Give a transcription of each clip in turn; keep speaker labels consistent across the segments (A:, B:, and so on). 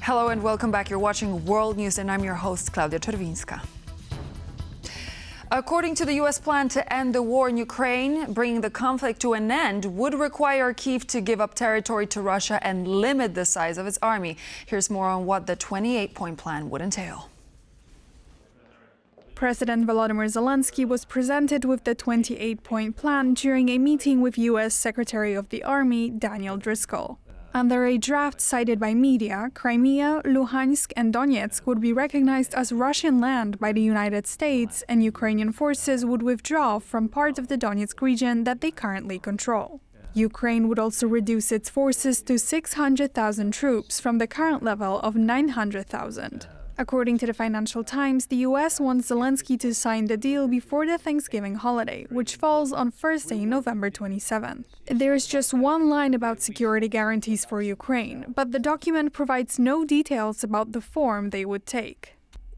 A: Hello and welcome back. You're watching World News and I'm your host, Klaudia Czerwińska. According to the U.S. plan to end the war in Ukraine, bringing the conflict to an end would require Kyiv to give up territory to Russia and limit the size of its army. Here's more on what the 28-point plan would entail.
B: President Volodymyr Zelensky was presented with the 28-point plan during a meeting with U.S. Secretary of the Army Daniel Driscoll. Under a draft cited by media, Crimea, Luhansk and Donetsk would be recognized as Russian land by the United States, and Ukrainian forces would withdraw from part of the Donetsk region that they currently control. Ukraine would also reduce its forces to 600,000 troops from the current level of 900,000. According to the Financial Times, the U.S. wants Zelensky to sign the deal before the Thanksgiving holiday, which falls on Thursday, November 27th. There is just one line about security guarantees for Ukraine, but the document provides no details about the form they would take.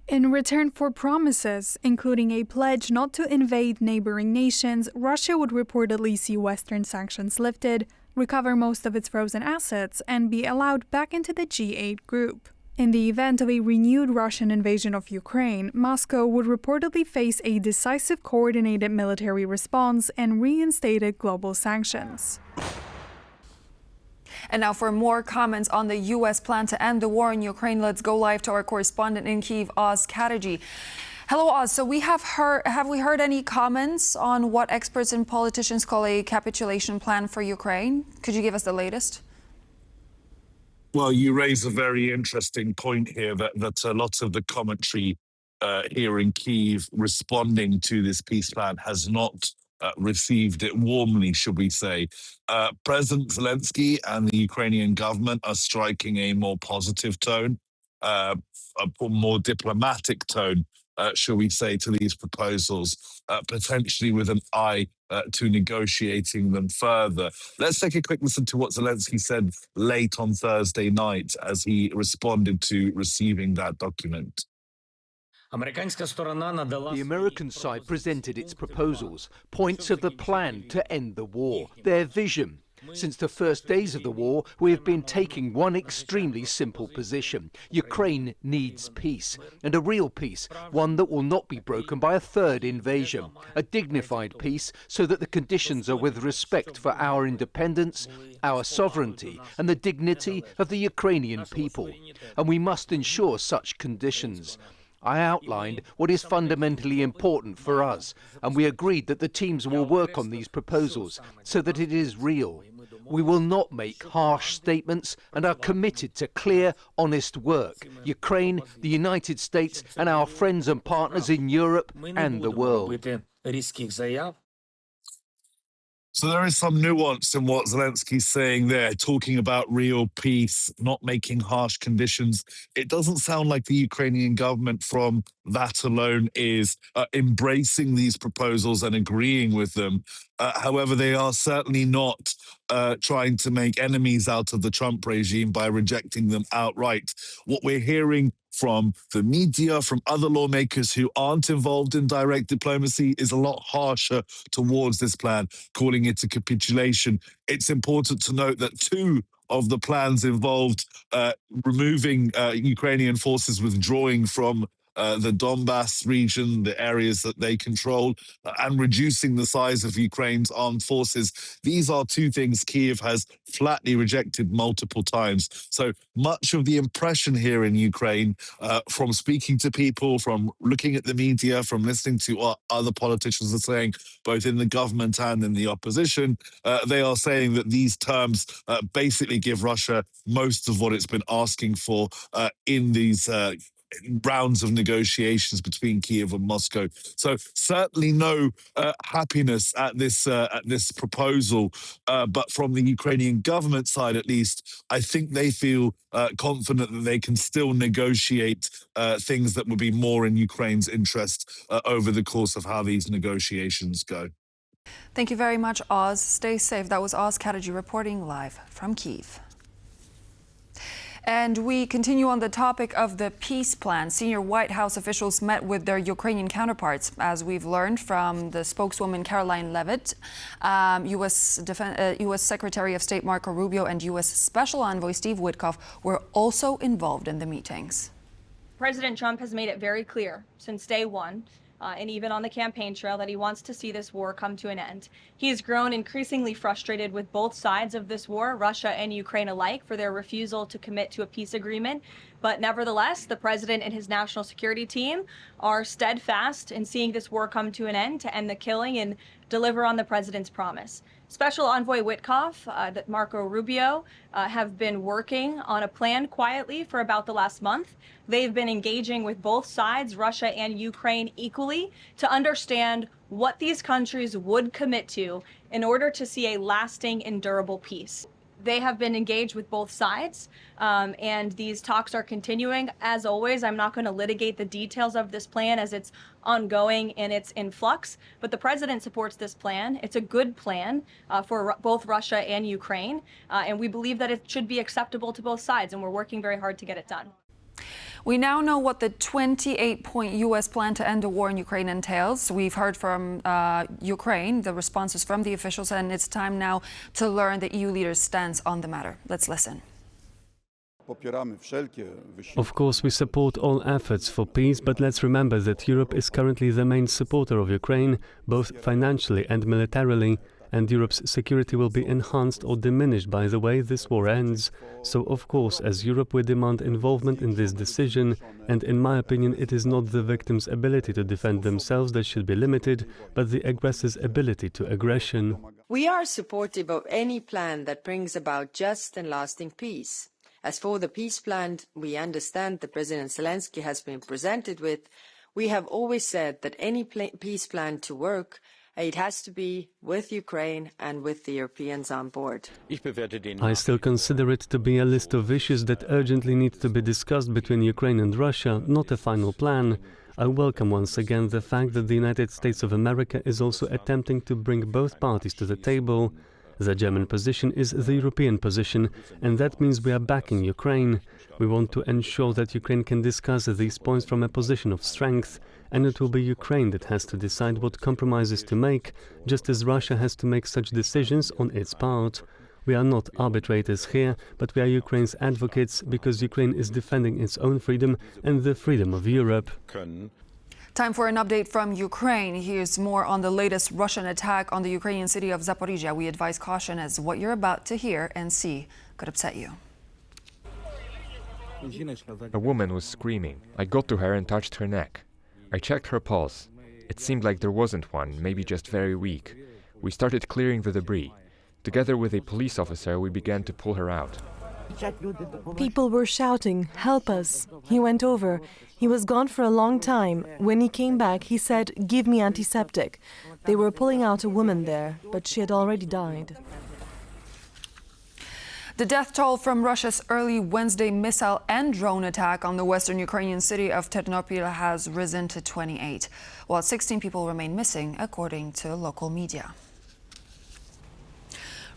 B: In return for promises, including a pledge not to invade neighboring nations, Russia would reportedly see Western sanctions lifted, recover most of its frozen assets, and be allowed back into the G8 group. In the event of a renewed Russian invasion of Ukraine, Moscow would reportedly face a decisive coordinated military response and reinstated global sanctions.
A: And now for more comments on the U.S. plan to end the war in Ukraine, let's go live to our correspondent in Kyiv, Oz Kadiji. Hello, Oz. So have we heard any comments on what experts and politicians call a capitulation plan for Ukraine? Could you give us the latest?
C: Well, you raise a very interesting point here that a lot of the commentary here in Kyiv responding to this peace plan has not received it warmly, should we say. President Zelensky and the Ukrainian government are striking a more positive tone, a more diplomatic tone, shall we say, to these proposals, potentially with an eye to negotiating them further. Let's take a quick listen to what Zelensky said late on Thursday night as he responded to receiving that document.
D: The American side presented its proposals, points of the plan to end the war, their vision. Since the first days of the war, we have been taking one extremely simple position. Ukraine needs peace, and a real peace, one that will not be broken by a third invasion. A dignified peace so that the conditions are with respect for our independence, our sovereignty, and the dignity of the Ukrainian people. And we must ensure such conditions. I outlined what is fundamentally important for us, and we agreed that the teams will work on these proposals so that it is real. We will not make harsh statements and are committed to clear, honest work. Ukraine, the United States, and our friends and partners in Europe and the world.
C: So there is some nuance in what Zelensky's saying there, talking about real peace, not making harsh conditions. It doesn't sound like the Ukrainian government from that alone is embracing these proposals and agreeing with them. However, they are certainly not trying to make enemies out of the Trump regime by rejecting them outright. What we're hearing from the media, from other lawmakers who aren't involved in direct diplomacy, is a lot harsher towards this plan, calling it a capitulation. It's important to note that two of the plans involved removing Ukrainian forces withdrawing from the Donbass region, the areas that they control, and reducing the size of Ukraine's armed forces. These are two things Kyiv has flatly rejected multiple times. So much of the impression here in Ukraine, from speaking to people, from looking at the media, from listening to what other politicians are saying, both in the government and in the opposition, they are saying that these terms basically give Russia most of what it's been asking for in these rounds of negotiations between Kyiv and Moscow. So certainly no happiness at this proposal, but from the Ukrainian government side, at least, I think they feel confident that they can still negotiate things that would be more in Ukraine's interest over the course of how these negotiations go.
A: Thank you very much, Oz. Stay safe. That was Oz Kadiji reporting live from Kyiv. And we continue on the topic of the peace plan. Senior White House officials met with their Ukrainian counterparts. As we've learned from the spokeswoman Caroline Leavitt, U.S. Secretary of State Marco Rubio and U.S. Special Envoy Steve Witkoff were also involved in the meetings.
E: President Trump has made it very clear since day one, and even on the campaign trail, that he wants to see this war come to an end. He has grown increasingly frustrated with both sides of this war, Russia and Ukraine alike, for their refusal to commit to a peace agreement. But nevertheless, the president and his national security team are steadfast in seeing this war come to an end, to end the killing and deliver on the president's promise. Special Envoy Witkoff, Marco Rubio, have been working on a plan quietly for about the last month. They've been engaging with both sides, Russia and Ukraine, equally to understand what these countries would commit to in order to see a lasting and durable peace. They have been engaged with both sides, and these talks are continuing. As always, I'm not going to litigate the details of this plan as it's ongoing and it's in flux, but the president supports this plan. It's a good plan for both Russia and Ukraine, and we believe that it should be acceptable to both sides, and we're working very hard to get it done.
A: We now know what the 28-point U.S. plan to end the war in Ukraine entails. We've heard from Ukraine, the responses from the officials, and it's time now to learn the EU leaders' stance on the matter. Let's listen.
F: Of course, we support all efforts for peace, but let's remember that Europe is currently the main supporter of Ukraine, both financially and militarily, and Europe's security will be enhanced or diminished by the way this war ends. So, of course, as Europe, we demand involvement in this decision, and in my opinion, it is not the victims' ability to defend themselves that should be limited, but the aggressor's ability to aggression.
G: We are supportive of any plan that brings about just and lasting peace. As for the peace plan we understand that President Zelensky has been presented with, we have always said that any peace plan to work, it has to be with Ukraine and with the Europeans on board.
F: I still consider it to be a list of issues that urgently need to be discussed between Ukraine and Russia, not a final plan. I welcome once again the fact that the United States of America is also attempting to bring both parties to the table. The German position is the European position, and that means we are backing Ukraine. We want to ensure that Ukraine can discuss these points from a position of strength, and it will be Ukraine that has to decide what compromises to make, just as Russia has to make such decisions on its part. We are not arbitrators here, but we are Ukraine's advocates because Ukraine is defending its own freedom and the freedom of Europe.
A: Time for an update from Ukraine. Here's more on the latest Russian attack on the Ukrainian city of Zaporizhzhia. We advise caution as what you're about to hear and see could upset you.
H: A woman was screaming. I got to her and touched her neck. I checked her pulse. It seemed like there wasn't one, maybe just very weak. We started clearing the debris. Together with a police officer, we began to pull her out.
I: People were shouting, "Help us!" He went over. He was gone for a long time. When he came back, he said, "Give me antiseptic." They were pulling out a woman there, but she had already died.
A: The death toll from Russia's early Wednesday missile and drone attack on the western Ukrainian city of Ternopil has risen to 28, while 16 people remain missing, according to local media.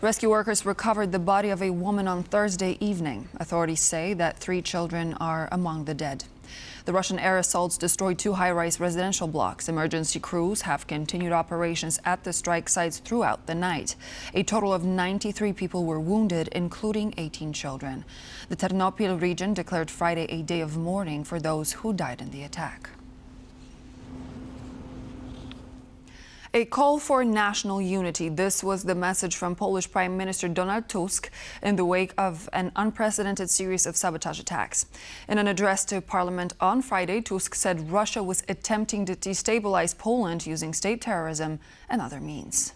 A: Rescue workers recovered the body of a woman on Thursday evening. Authorities say that 3 children are among the dead. The Russian air assaults destroyed 2 high-rise residential blocks. Emergency crews have continued operations at the strike sites throughout the night. A total of 93 people were wounded, including 18 children. The Ternopil region declared Friday a day of mourning for those who died in the attack. A call for national unity. This was the message from Polish Prime Minister Donald Tusk in the wake of an unprecedented series of sabotage attacks. In an address to Parliament on Friday, Tusk said Russia was attempting to destabilize Poland using state terrorism and other means.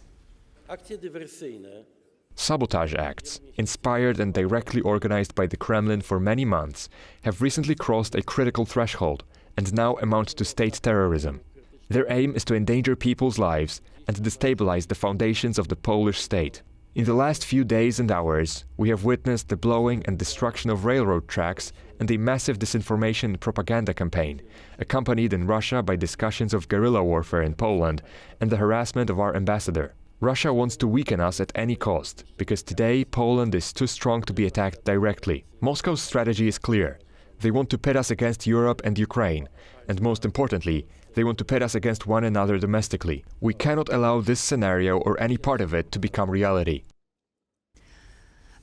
H: Sabotage acts, inspired and directly organized by the Kremlin for many months, have recently crossed a critical threshold and now amount to state terrorism. Their aim is to endanger people's lives and destabilize the foundations of the Polish state. In the last few days and hours, we have witnessed the blowing and destruction of railroad tracks and a massive disinformation and propaganda campaign, accompanied in Russia by discussions of guerrilla warfare in Poland and the harassment of our ambassador. Russia wants to weaken us at any cost, because today Poland is too strong to be attacked directly. Moscow's strategy is clear. They want to pit us against Europe and Ukraine, and most importantly, they want to pit us against one another domestically. We cannot allow this scenario or any part of it to become reality.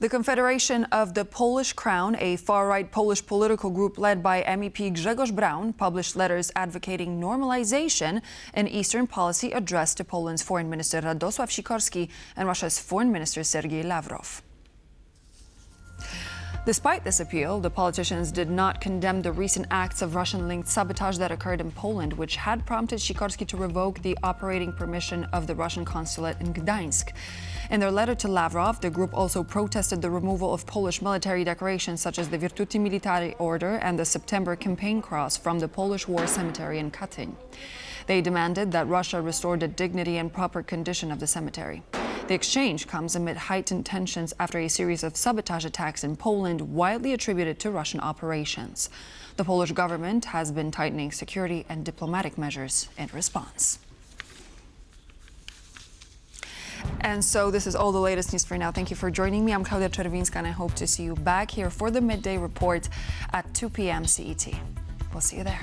A: The Confederation of the Polish Crown, a far-right Polish political group led by MEP Grzegorz Braun, published letters advocating normalization, an Eastern policy addressed to Poland's Foreign Minister Radosław Sikorski and Russia's Foreign Minister Sergei Lavrov. Despite this appeal, the politicians did not condemn the recent acts of Russian-linked sabotage that occurred in Poland, which had prompted Sikorski to revoke the operating permission of the Russian consulate in Gdańsk. In their letter to Lavrov, the group also protested the removal of Polish military decorations such as the Virtuti Militari Order and the September Campaign Cross from the Polish War Cemetery in Katyń. They demanded that Russia restore the dignity and proper condition of the cemetery. The exchange comes amid heightened tensions after a series of sabotage attacks in Poland, widely attributed to Russian operations. The Polish government has been tightening security and diplomatic measures in response. And so this is all the latest news for now. Thank you for joining me. I'm Klaudia Czerwińska, and I hope to see you back here for the Midday Report at 2 p.m. CET. We'll see you there.